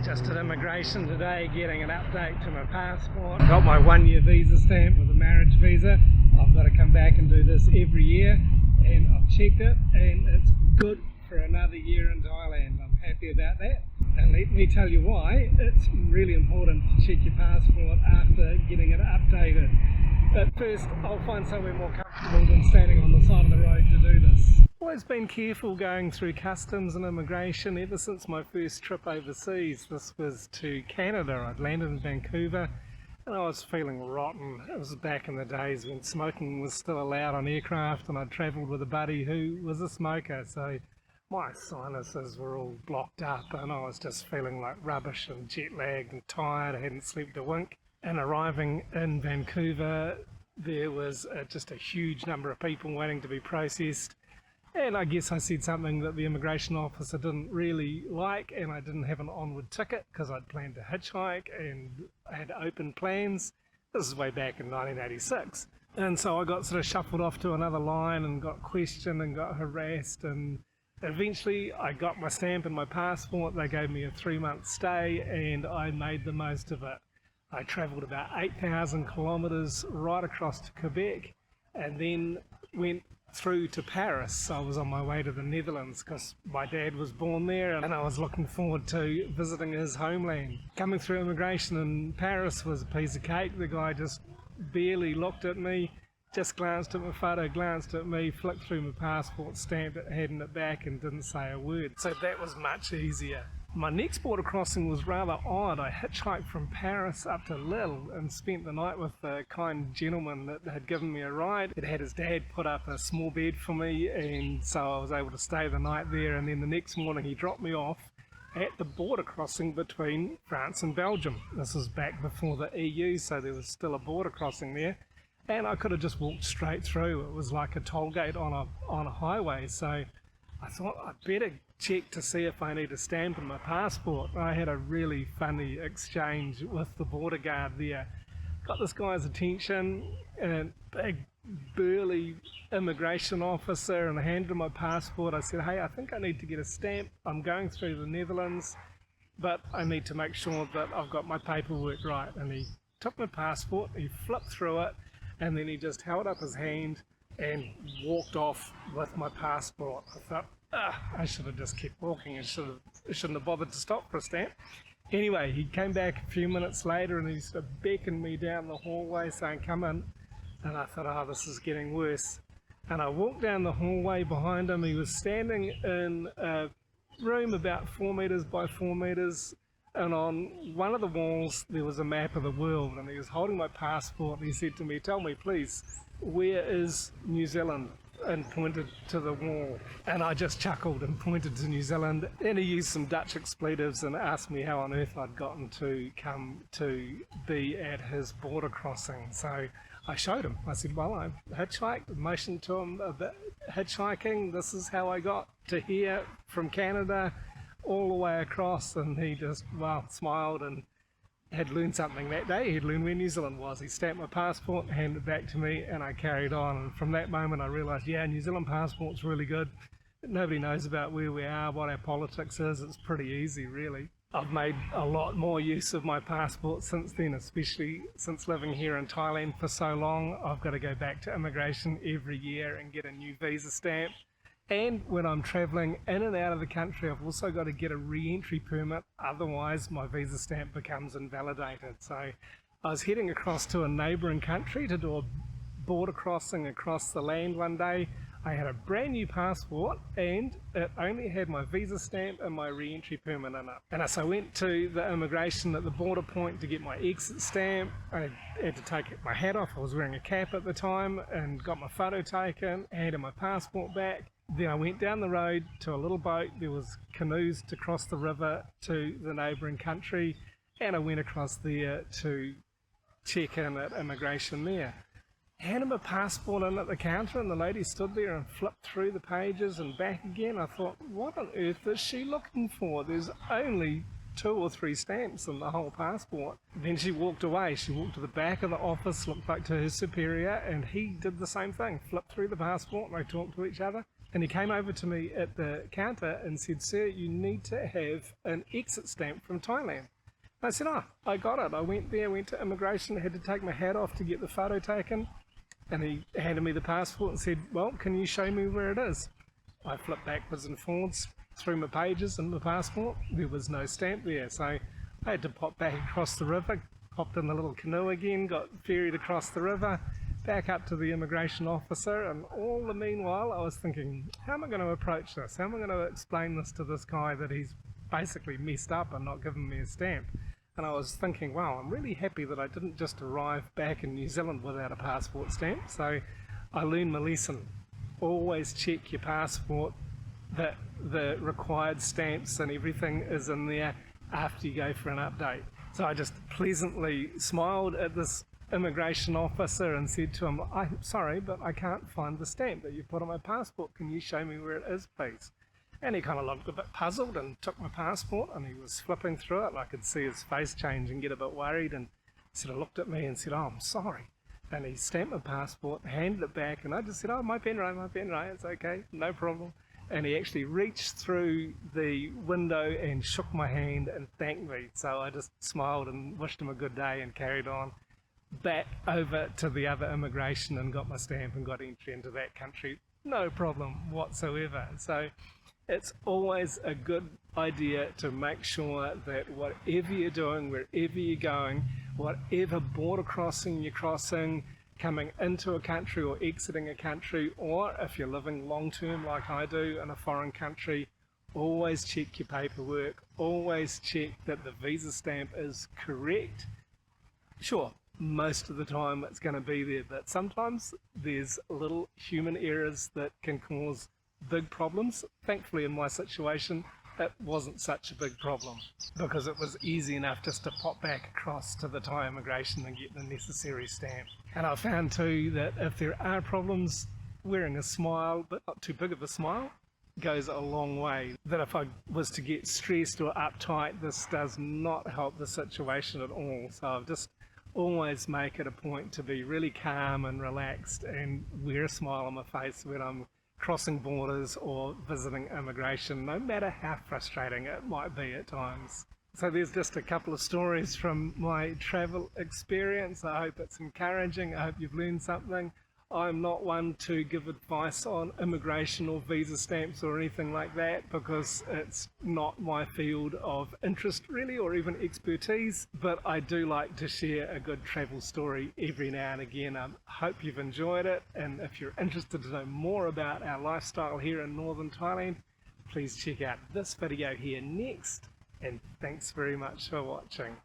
Just at immigration today, getting an update to my passport. Got my 1-year visa stamp with a marriage visa. I've got to come back and do this every year, and I've checked it and it's good for another year in Thailand. I'm happy about that, and let me tell you why. It's really important to check your passport after getting it updated. But first, I'll find somewhere more comfortable than standing on the side of the road to do this. Always been careful going through customs and immigration ever since my first trip overseas. This was to Canada. I'd landed in Vancouver and I was feeling rotten. It was back in the days when smoking was still allowed on aircraft, and I'd travelled with a buddy who was a smoker, so my sinuses were all blocked up and I was just feeling like rubbish and jet lagged and tired. I hadn't slept a wink. And arriving in Vancouver, there was just a huge number of people waiting to be processed. And I guess I said something that the immigration officer didn't really like, and I didn't have an onward ticket because I'd planned to hitchhike and I had open plans. This is way back in 1986. And so I got sort of shuffled off to another line and got questioned and got harassed, and eventually I got my stamp and my passport. They gave me a 3-month stay and I made the most of it. I travelled about 8,000 kilometres right across to Quebec and then went through to Paris. I was on my way to the Netherlands because my dad was born there and I was looking forward to visiting his homeland. Coming through immigration in Paris was a piece of cake. The guy just barely looked at me, just glanced at my photo, glanced at me, flicked through my passport, stamped it, handed it back and didn't say a word. So that was much easier. My next border crossing was rather odd. I hitchhiked from Paris up to Lille and spent the night with a kind gentleman that had given me a ride. It had his dad put up a small bed for me, and so I was able to stay the night there, and then the next morning he dropped me off at the border crossing between France and Belgium. This was back before the EU, so there was still a border crossing there, and I could have just walked straight through. It was like a toll gate on a highway, so I thought I'd better check to see if I need a stamp in my passport. I had a really funny exchange with the border guard there. Got this guy's attention, and a big burly immigration officer, and I handed him my passport. I said, hey, I think I need to get a stamp. I'm going through the Netherlands, but I need to make sure that I've got my paperwork right. And he took my passport, he flipped through it, and then he just held up his hand and walked off with my passport. I thought, I should have just kept walking. I shouldn't have bothered to stop for a stamp. Anyway, he came back a few minutes later and he sort of beckoned me down the hallway saying, come in. And I thought, this is getting worse. And I walked down the hallway behind him. He was standing in a room about 4 metres by 4 metres, and on one of the walls there was a map of the world, and he was holding my passport and he said to me, tell me please, where is New Zealand? And pointed to the wall, and I just chuckled and pointed to New Zealand, and he used some Dutch expletives and asked me how on earth I'd gotten to come to be at his border crossing. So I showed him. I said, well, I hitchhiked, motioned to him about hitchhiking. This is how I got to here from Canada all the way across, and he just, smiled and had learned something that day. He'd learned where New Zealand was. He stamped my passport, handed it back to me, and I carried on. And from that moment I realised, New Zealand passport's really good. Nobody knows about where we are, what our politics is. It's pretty easy, really. I've made a lot more use of my passport since then, especially since living here in Thailand for so long. I've got to go back to immigration every year and get a new visa stamp. And when I'm travelling in and out of the country, I've also got to get a re-entry permit, otherwise my visa stamp becomes invalidated. So I was heading across to a neighbouring country to do a border crossing across the land one day. I had a brand new passport and it only had my visa stamp and my re-entry permit in it. And so I went to the immigration at the border point to get my exit stamp. I had to take my hat off, I was wearing a cap at the time, and got my photo taken, handed my passport back. Then I went down the road to a little boat. There was canoes to cross the river to the neighbouring country, and I went across there to check in at immigration there. Handed my passport in at the counter, and the lady stood there and flipped through the pages and back again. I thought, what on earth is she looking for? There's only 2 or 3 stamps in the whole passport. Then she walked away. She walked to the back of the office, looked back to her superior, and he did the same thing. Flipped through the passport, and they talked to each other. And he came over to me at the counter and said, "Sir, you need to have an exit stamp from Thailand." I said, "Oh, I got it." I went there, went to immigration, had to take my hat off to get the photo taken. And he handed me the passport and said, "Well, can you show me where it is?" I flipped backwards and forwards through my pages and my passport. There was no stamp there. So I had to pop back across the river, hopped in the little canoe again, got ferried across the river, back up to the immigration officer. And all the meanwhile, I was thinking, how am I going to approach this? How am I going to explain this to this guy that he's basically messed up and not given me a stamp? And I was thinking, wow, I'm really happy that I didn't just arrive back in New Zealand without a passport stamp. So I learned my lesson. Always check your passport, that the required stamps and everything is in there after you go for an update. So I just pleasantly smiled at this immigration officer and said to him, "I'm sorry, but I can't find the stamp that you put on my passport. Can you show me where it is, please?" And he kind of looked a bit puzzled and took my passport and he was flipping through it. And I could see his face change and get a bit worried, and sort of looked at me and said, "Oh, I'm sorry." And he stamped my passport, handed it back, and I just said, "Oh, my pen right, it's okay, no problem." And he actually reached through the window and shook my hand and thanked me. So I just smiled and wished him a good day and carried on back over to the other immigration and got my stamp and got entry into that country. No problem whatsoever. So it's always a good idea to make sure that whatever you're doing, wherever you're going, whatever border crossing you're crossing, coming into a country or exiting a country, or if you're living long term like I do in a foreign country, always check your paperwork, always check that the visa stamp is correct. Sure, most of the time it's going to be there, but sometimes there's little human errors that can cause big problems. Thankfully in my situation it wasn't such a big problem because it was easy enough just to pop back across to the Thai immigration and get the necessary stamp. And I found too that if there are problems, wearing a smile, but not too big of a smile, goes a long way. That if I was to get stressed or uptight, this does not help the situation at all. So I've just always make it a point to be really calm and relaxed and wear a smile on my face when I'm crossing borders or visiting immigration, no matter how frustrating it might be at times. So there's just a couple of stories from my travel experience. I hope it's encouraging. I hope you've learned something. I'm not one to give advice on immigration or visa stamps or anything like that because it's not my field of interest really, or even expertise, but I do like to share a good travel story every now and again. I hope you've enjoyed it, and if you're interested to know more about our lifestyle here in northern Thailand, please check out this video here next, and thanks very much for watching.